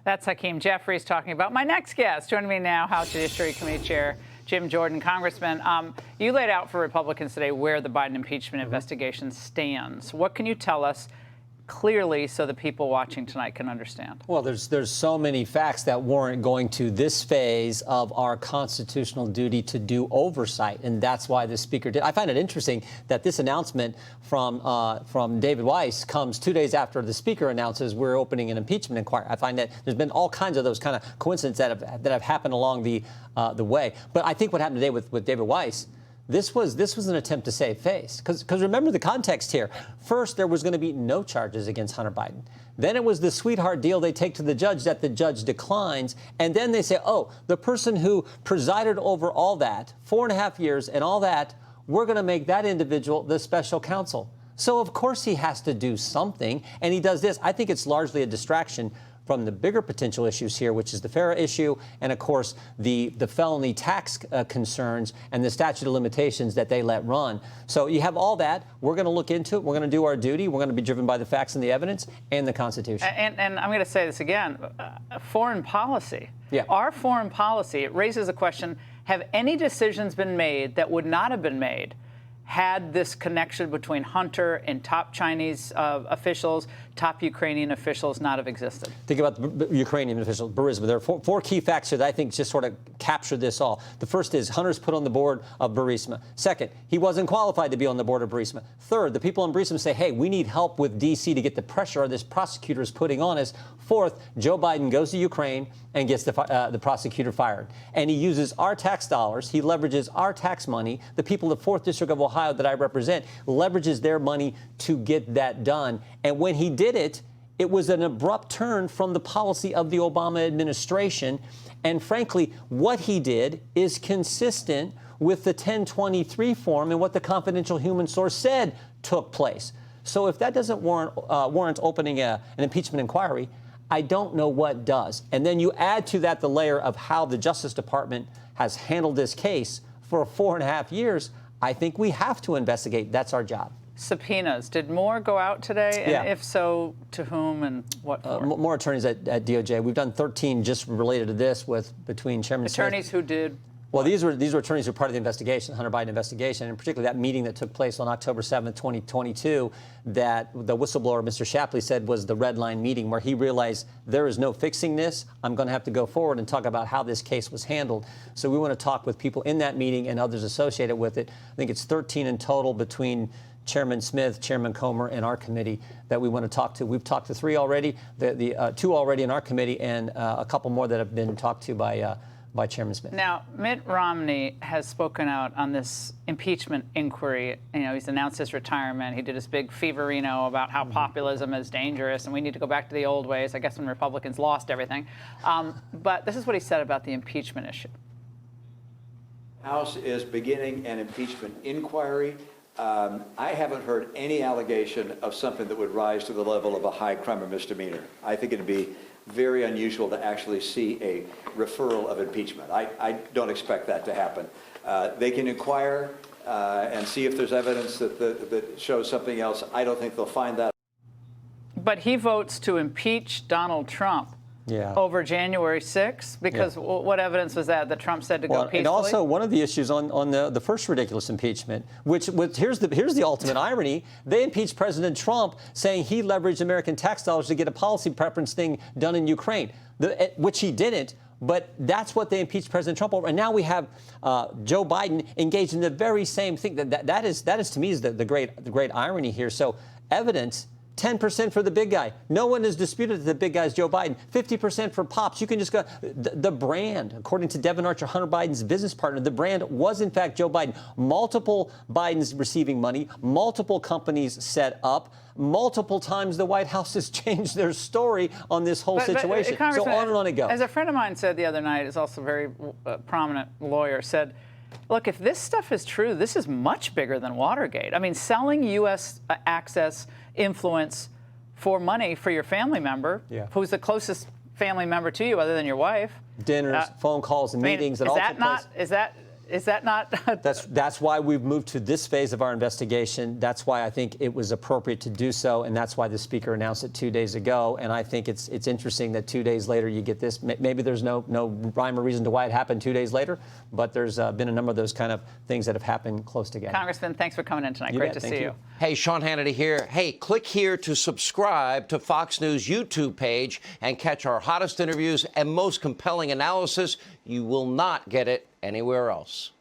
That's Hakeem Jeffries talking about my next guest. Joining me now, House Judiciary Committee Chair Jim Jordan. Congressman, you laid out for Republicans today where the Biden impeachment investigation stands. What can you tell us clearly so the people watching tonight can understand? Well, there's so many facts that warrant going to this phase of our constitutional duty to do oversight, and that's why the Speaker did. I find it interesting that this announcement from David Weiss comes 2 days after the Speaker announces we're opening an impeachment inquiry. I find that there's been all kinds of those kind of coincidences that have happened along the way. But I think what happened today with David Weiss, this was an attempt to save face. Because remember the context here. First, there was going to be no charges against Hunter Biden. Then it was the sweetheart deal they take to the judge that the judge declines. And then they say, oh, the person who presided over all that, 4.5 years and all that, we're going to make that individual the special counsel. So, of course, he has to do something. And he does this. I think it's largely a distraction from the bigger potential issues here, which is the FARA issue and, of course, the felony tax concerns and the statute of limitations that they let run. So you have all that. We're going to look into it. We're going to do our duty. We're going to be driven by the facts and the evidence and the Constitution. And I'm going to say this again. Foreign policy. Yeah. Our foreign policy, it raises a question, have any decisions been made that would not have been made had this connection between Hunter and top Chinese officials, top Ukrainian officials not have existed? Think about the Ukrainian official, Burisma. There are four key facts here that I think just sort of capture this all. The first is Hunter's put on the board of Burisma. Second, he wasn't qualified to be on the board of Burisma. Third, the people in Burisma say, hey, we need help with D.C. to get the pressure this prosecutor is putting on us. Fourth, Joe Biden goes to Ukraine and gets the prosecutor fired. And he uses our tax dollars. He leverages our tax money. The people of the 4th District of Ohio that I represent leverages their money to get that done. And when he did it, it was an abrupt turn from the policy of the Obama administration. And frankly, what he did is consistent with the 1023 form and what the confidential human source said took place. So if that doesn't warrant opening an impeachment inquiry, I don't know what does. And then you add to that the layer of how the Justice Department has handled this case for 4.5 years. I think we have to investigate. That's our job. Subpoenas. Did more go out today? Yeah. And if so, to whom and what for? More attorneys at DOJ. We've done 13 just related to this between Chairman Smith. Attorneys who did? Well, these were attorneys who were part of the investigation, the Hunter Biden investigation, and particularly that meeting that took place on October 7th, 2022, that the whistleblower, Mr. Shapley, said was the red line meeting where he realized there is no fixing this. I'm going to have to go forward and talk about how this case was handled. So we want to talk with people in that meeting and others associated with it. I think it's 13 in total between Chairman Smith, Chairman Comer, and our committee that we want to talk to. We've talked to 3 already, the 2 already in our committee, and a couple more that have been talked to by Chairman Smith. Now, Mitt Romney has spoken out on this impeachment inquiry. You know, he's announced his retirement. He did his big feverino about how populism is dangerous and we need to go back to the old ways, I guess, when Republicans lost everything. But this is what he said about the impeachment issue. House is beginning an impeachment inquiry. I haven't heard any allegation of something that would rise to the level of a high crime or misdemeanor. I think it'd be very unusual to actually see a referral of impeachment. I don't expect that to happen. They can inquire and see if there's evidence that shows something else. I don't think they'll find that. But he votes to impeach Donald Trump over January 6th, because what evidence was that Trump said to go peacefully? And also one of the issues on the first ridiculous impeachment, which here's the ultimate irony. They impeached President Trump saying he leveraged American tax dollars to get a policy preference thing done in Ukraine, which he didn't. But that's what they impeached President Trump over. And now we have Joe Biden engaged in the very same thing. That is to me is the great irony here. So evidence. 10% for the big guy. No one has disputed that the big guy is Joe Biden. 50% for Pops. You can just go. The brand, according to Devin Archer, Hunter Biden's business partner, the brand was, in fact, Joe Biden. Multiple Bidens receiving money, multiple companies set up, multiple times the White House has changed their story on this whole situation. So on and on it goes. As a friend of mine said the other night, is also a very prominent lawyer, said, look, if this stuff is true, this is much bigger than Watergate. I mean, selling U.S. access, influence for money for your family member, who's the closest family member to you other than your wife. Dinners, phone calls, and meetings, and all took place. Is that Is that not? That's why we've moved to this phase of our investigation. That's why I think it was appropriate to do so, and that's why the Speaker announced it 2 days ago. And I think it's interesting that 2 days later you get this. Maybe there's no rhyme or reason to why it happened 2 days later, but there's been a number of those kind of things that have happened close together. Congressman, thanks for coming in tonight. You Great bet. to Thank see you. you. Hey, Sean Hannity here. Hey, click here to subscribe to Fox News YouTube page and catch our hottest interviews and most compelling analysis. You will not get it anywhere else.